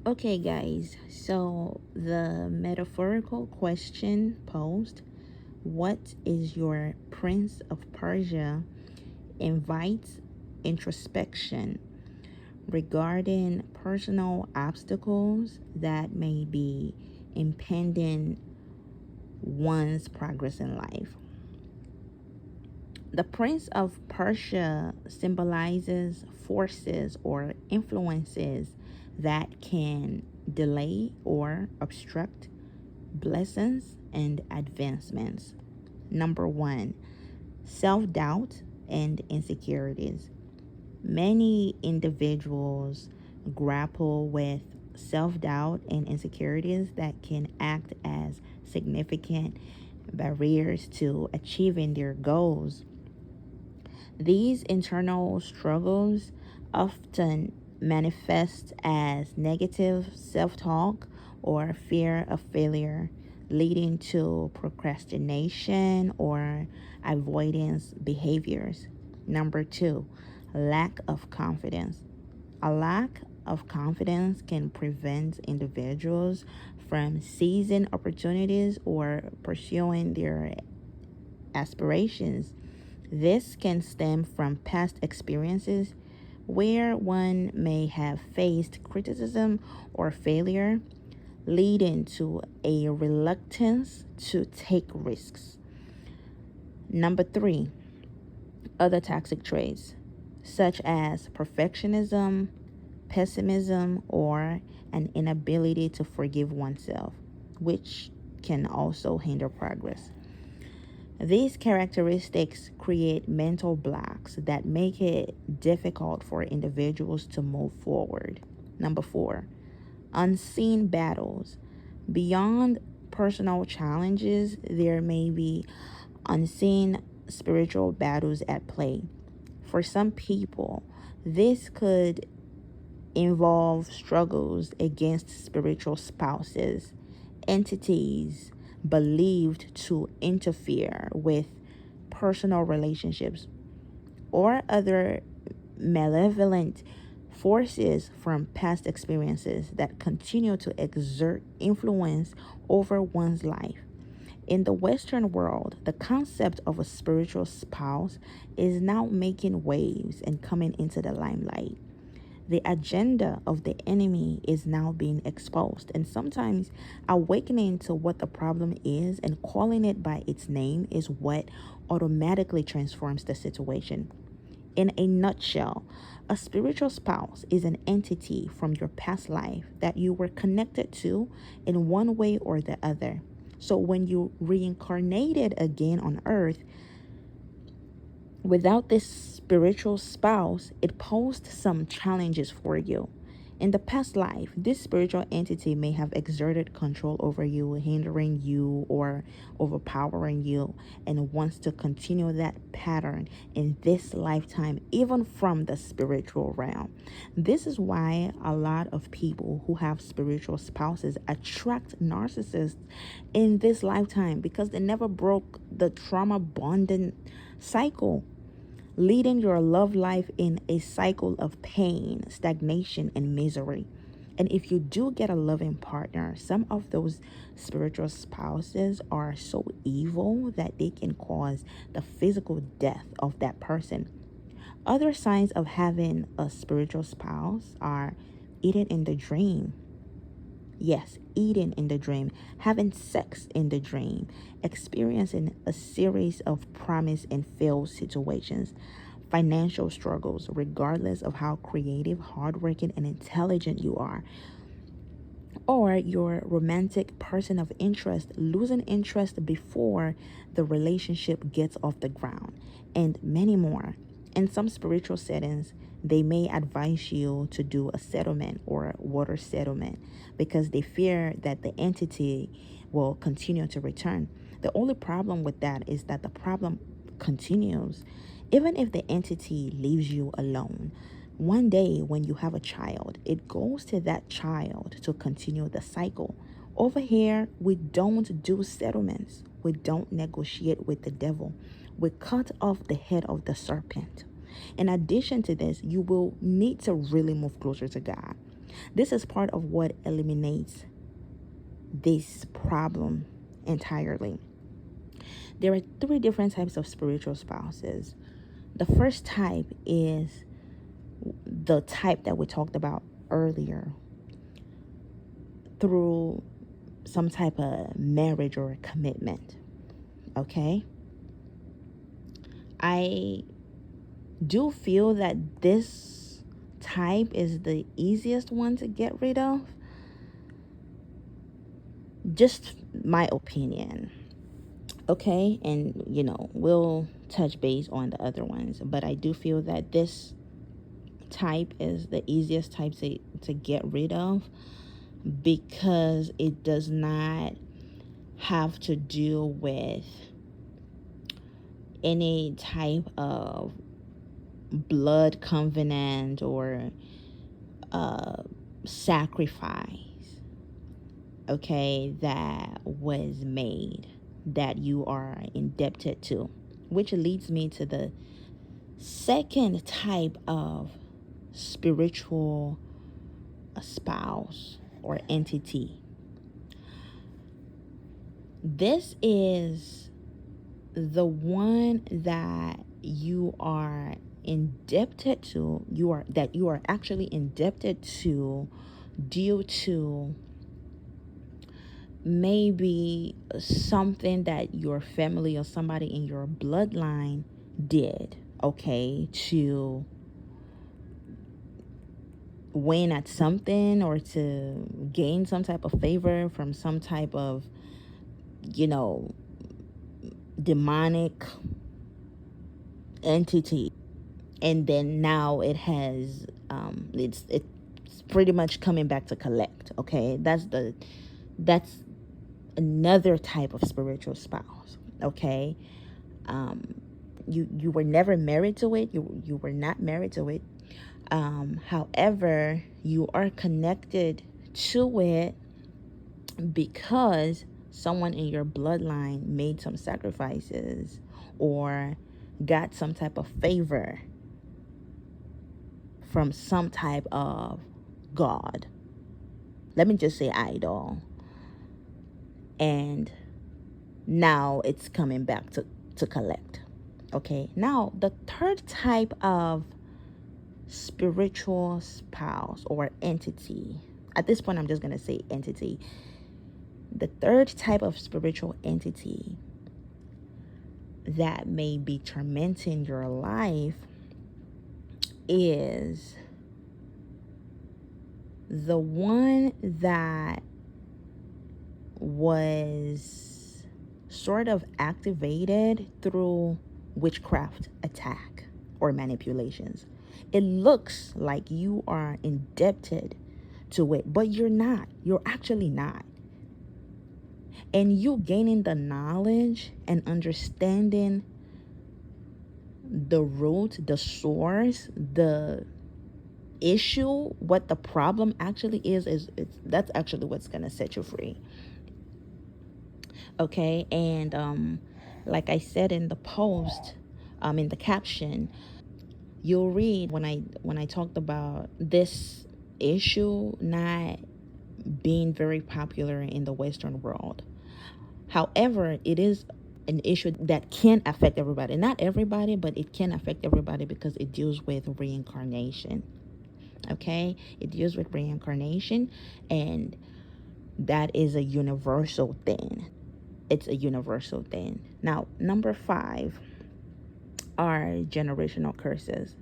Okay, guys, so the metaphorical question posed, what is your Prince of Persia, invites introspection regarding personal obstacles that may be impeding one's progress in life. The Prince of Persia symbolizes forces or influences that can delay or obstruct blessings and advancements. Number one, self doubt and insecurities. Many individuals grapple with self doubt and insecurities that can act as significant barriers to achieving their goals. These internal struggles often manifest as negative self talk or fear of failure, leading to procrastination or avoidance behaviors. Number two, lack of confidence. A lack of confidence can prevent individuals from seizing opportunities or pursuing their aspirations. This can stem from past experiences where one may have faced criticism or failure, leading to a reluctance to take risks. Number three, other toxic traits such as perfectionism, pessimism, or an inability to forgive oneself, which can also hinder progress. These characteristics create mental blocks that make it difficult for individuals to move forward. Number four, unseen battles. Beyond personal challenges, there may be unseen spiritual battles at play. For some people, this could involve struggles against spiritual spouses, entities believed to interfere with personal relationships, or other malevolent forces from past experiences that continue to exert influence over one's life. In the Western world, the concept of a spiritual spouse is now making waves and coming into the limelight. The agenda of the enemy is now being exposed, and sometimes awakening to what the problem is and calling it by its name is what automatically transforms the situation. In a nutshell, a spiritual spouse is an entity from your past life that you were connected to in one way or the other. So when you reincarnated again on earth, without this spiritual spouse, it posed some challenges for you. In the past life, this spiritual entity may have exerted control over you, hindering you or overpowering you, and wants to continue that pattern in this lifetime, even from the spiritual realm. This is why a lot of people who have spiritual spouses attract narcissists in this lifetime because they never broke the trauma bonding cycle, leading your love life in a cycle of pain, stagnation, and misery. And if you do get a loving partner, some of those spiritual spouses are so evil that they can cause the physical death of that person. Other signs of having a spiritual spouse are eating in the dream. Yes, eating in the dream, having sex in the dream, experiencing a series of promise and failed situations, financial struggles, regardless of how creative, hardworking, and intelligent you are, or your romantic person of interest losing interest before the relationship gets off the ground, and many more. In some spiritual settings, they may advise you to do a settlement or water settlement because they fear that the entity will continue to return. The only problem with that is that the problem continues. Even if the entity leaves you alone, one day when you have a child, it goes to that child to continue the cycle. Over here, we don't do settlements. We don't negotiate with the devil. We cut off the head of the serpent. In addition to this, you will need to really move closer to God. This is part of what eliminates this problem entirely. There are three different types of spiritual spouses. The first type is the type that we talked about earlier, through some type of marriage or a commitment. Okay? I do feel that this type is the easiest one to get rid of. Just my opinion. Okay? And, we'll touch base on the other ones. But I do feel that this type is the easiest type to get rid of, because it does not have to do with any type of blood covenant or sacrifice, okay, that was made, that you are indebted to. Which leads me to the second type of spiritual spouse or entity. This is the one that you are indebted to, you are actually indebted to due to maybe something that your family or somebody in your bloodline did, okay, to win at something or to gain some type of favor from some type of, demonic entity. And then now it has it's pretty much coming back to collect. Okay, that's another type of spiritual spouse. Okay, you were never married to it. You were not married to it. However, you are connected to it because someone in your bloodline made some sacrifices or got some type of favor from some type of god. Let me just say idol. And now it's coming back to collect. Okay, now the third type of spiritual spouse or entity, at this point I'm just going to say entity. The third type of spiritual entity that may be tormenting your life is the one that was sort of activated through witchcraft attack or manipulations. It looks like you are indebted to it, but you're not. You're actually not. And you gaining the knowledge and understanding the root, the source, the issue, what the problem actually is that's actually what's gonna set you free. Okay, and like I said in the post, in the caption, you'll read when I talked about this issue not being very popular in the Western world. However, it is an issue that can affect everybody. Not everybody, but it can affect everybody because it deals with reincarnation. Okay? It deals with reincarnation, and that is a universal thing. It's a universal thing. Now, number 5 are generational curses.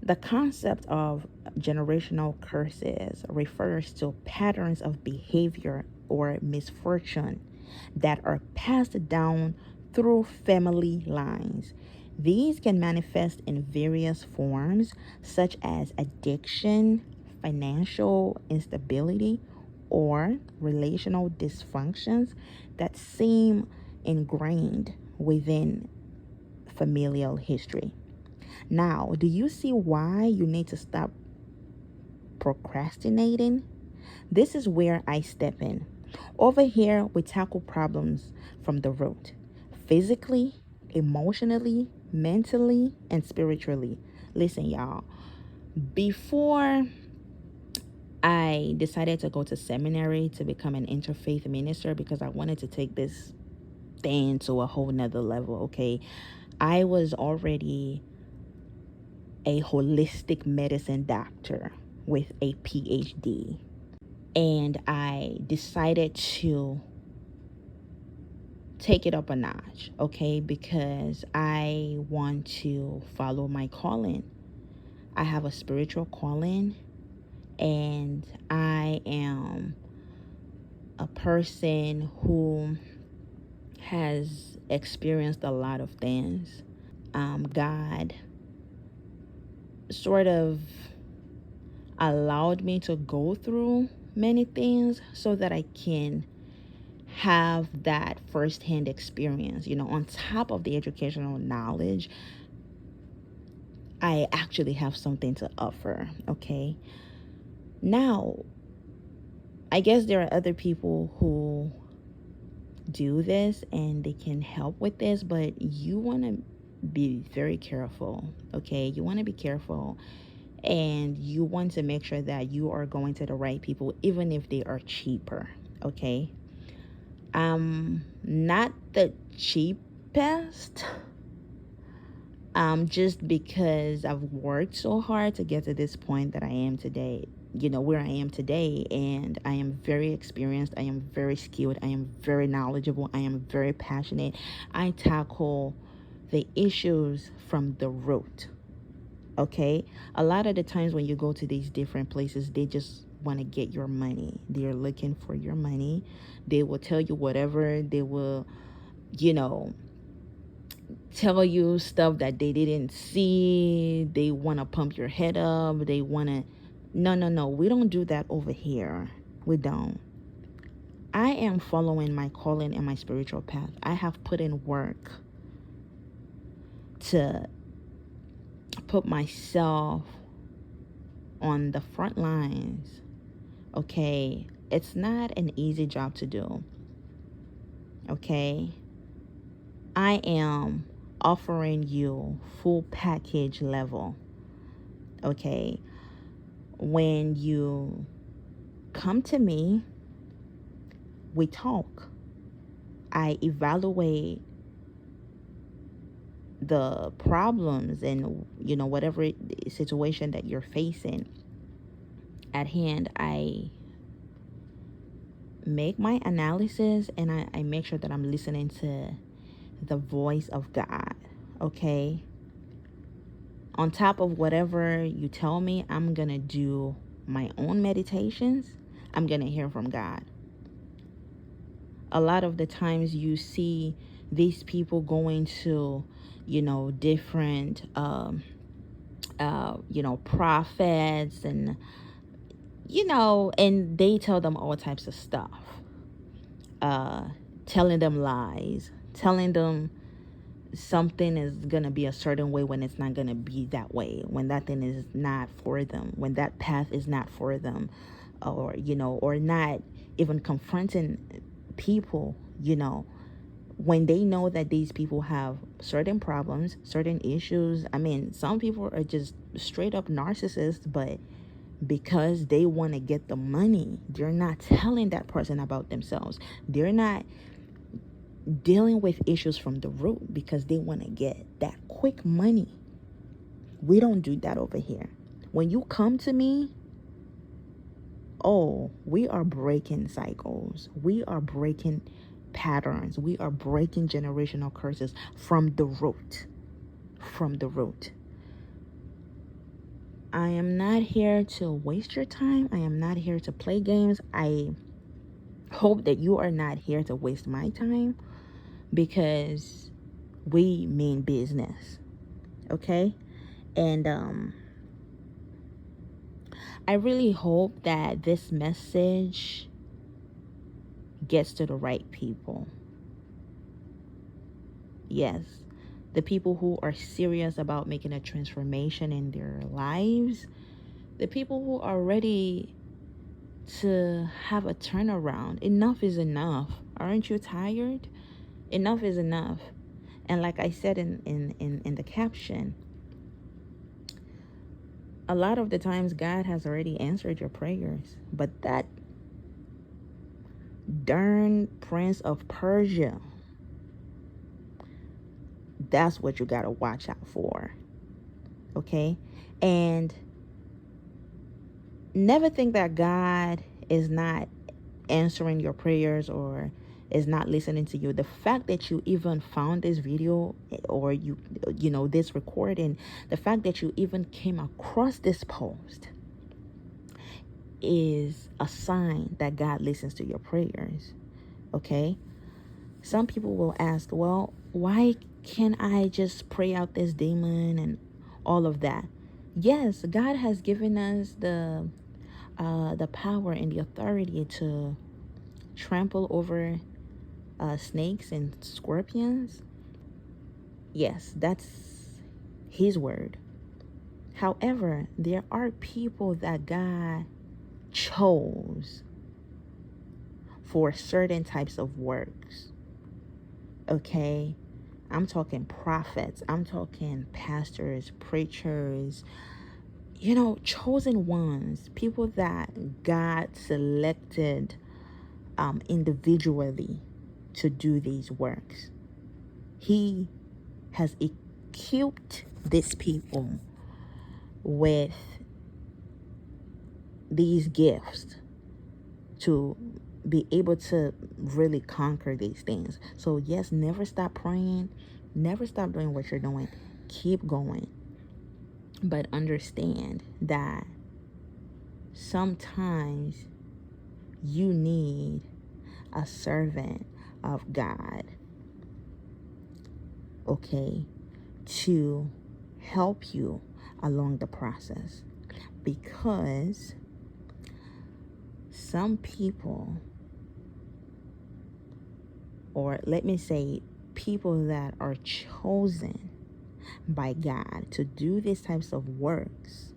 The concept of generational curses refers to patterns of behavior or misfortune that are passed down through family lines. These can manifest in various forms, such as addiction, financial instability, or relational dysfunctions that seem ingrained within familial history. Now, do you see why you need to stop procrastinating? This is where I step in. Over here, we tackle problems from the root, physically, emotionally, mentally, and spiritually. Listen, y'all, before I decided to go to seminary to become an interfaith minister because I wanted to take this thing to a whole nother level. Okay, I was already a holistic medicine doctor with a PhD, and I decided to take it up a notch, okay, because I want to follow my calling. I have a spiritual calling, and I am a person who has experienced a lot of things. God sort of allowed me to go through many things so that I can have that firsthand experience. On top of the educational knowledge, I actually have something to offer. Okay. Now, I guess there are other people who do this and they can help with this, but you want to be very careful. Okay. You want to be careful, and you want to make sure that you are going to the right people, even if they are cheaper. Okay. Not the cheapest, just because I've worked so hard to get to this point that I am today, where I am today, and I am very experienced, I am very skilled, I am very knowledgeable, I am very passionate. I tackle the issues from the root. Okay, a lot of the times when you go to these different places, they just want to get your money. They're looking for your money. They will tell you whatever. They will, you know, tell you stuff that they didn't see. They want to pump your head up. They want to. No, no, no. We don't do that over here. We don't. I am following my calling and my spiritual path. I have put in work to put myself on the front lines. Okay, it's not an easy job to do. Okay, I am offering you full package level. Okay, when you come to me, we talk. I evaluate the problems and whatever situation that you're facing at hand. I make my analysis, and I make sure that I'm listening to the voice of God. Okay, on top of whatever you tell me, I'm gonna do my own meditations. I'm gonna hear from God. A lot of the times you see these people going to different prophets, and and they tell them all types of stuff, telling them lies, telling them something is going to be a certain way when it's not going to be that way, when that thing is not for them, when that path is not for them, or not even confronting people, when they know that these people have certain problems, certain issues. I mean, some people are just straight up narcissists, but because they want to get the money, they're not telling that person about themselves. They're not dealing with issues from the root because they want to get that quick money. We don't do that over here. When you come to me, we are breaking cycles. We are breaking patterns. We are breaking generational curses from the root. From the root. I am not here to waste your time. I am not here to play games. I hope that you are not here to waste my time, because we mean business. Okay? And I really hope that this message gets to the right people. Yes, the people who are serious about making a transformation in their lives, the people who are ready to have a turnaround. Enough is enough. Aren't you tired? Enough is enough. And like I said in the caption, a lot of the times God has already answered your prayers, but that darn Prince of Persia, that's what you got to watch out for. Okay? And never think that God is not answering your prayers or is not listening to you. The fact that you even found this video, or you know, this recording, the fact that you even came across this post is a sign that God listens to your prayers. Okay? Some people will ask, well, why can't I just pray out this demon and all of that? Yes, God has given us the power and the authority to trample over snakes and scorpions. Yes, that's his word. However, there are people that God chose for certain types of works. Okay? I'm talking prophets. I'm talking pastors, preachers, you know, chosen ones, people that God selected individually to do these works. He has equipped these people with these gifts to be able to really conquer these things. So yes, never stop praying, never stop doing what you're doing, keep going, but understand that sometimes you need a servant of God, okay, to help you along the process, because some people, or let me say people that are chosen by God to do these types of works,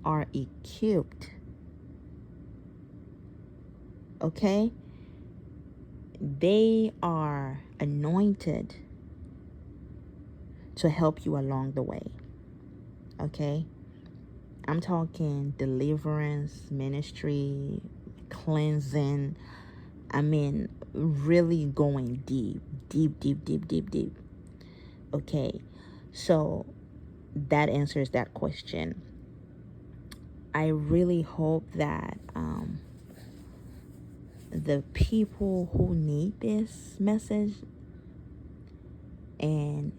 are equipped, okay? They are anointed to help you along the way, okay? I'm talking deliverance, ministry, cleansing. I mean, really going deep, deep, deep, deep, deep, deep. Okay, so that answers that question. I really hope that the people who need this message and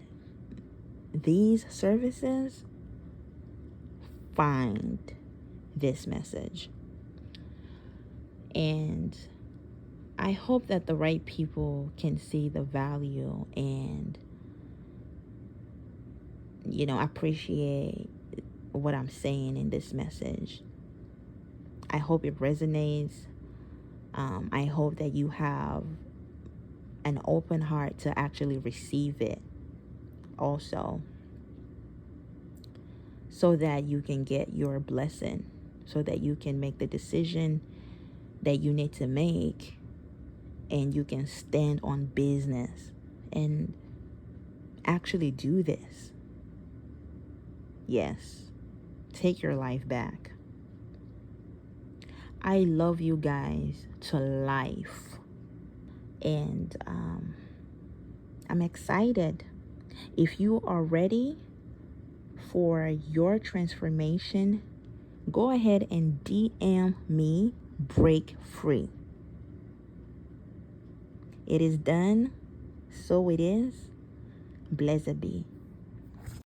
these services find this message. And I hope that the right people can see the value and, you know, appreciate what I'm saying in this message. I hope it resonates. I hope that you have an open heart to actually receive it also, so that you can get your blessing, so that you can make the decision that you need to make, and you can stand on business and actually do this. Yes, take your life back. I love you guys to life, and I'm excited. If you are ready for your transformation, go ahead and DM me Break Free. It is done, so it is. Blessed be.